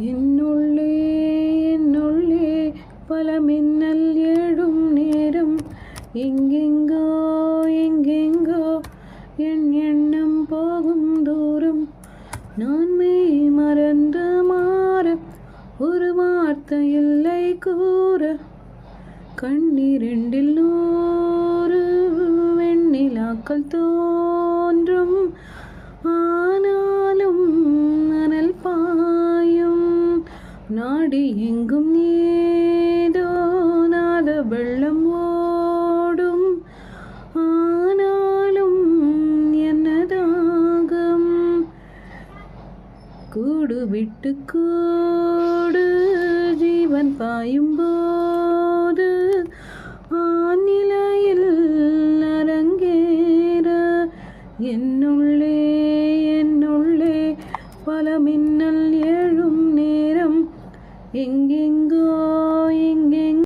என்னுள்ளே என்னுள்ளே பல மின்னல் எழும் நேரம், எங்கெங்கோ எங்கெங்கோ என் எண்ணம் போகும் தூரம். நான் மெய் மறந்து மாற ஒரு வார்த்தை இல்லை கூற, கண்ணிரண்டில் 100 வெண்ணிலாக்கள் தோன்றும். ஆனாலும் அனல் பாயும் நாடி எங்கும் ஏதோ நாத வெள்ளம் ஓடும். ஆனாலும் என்னதாகம் கூடு விட்டு கூடு ஜீவன் பாயும் போது, ஆநிலையில் அரங்கேற என்னுள்ளே என்னுள்ளே பல மின்னல் எழும் நேரம், எங்கெங்கோ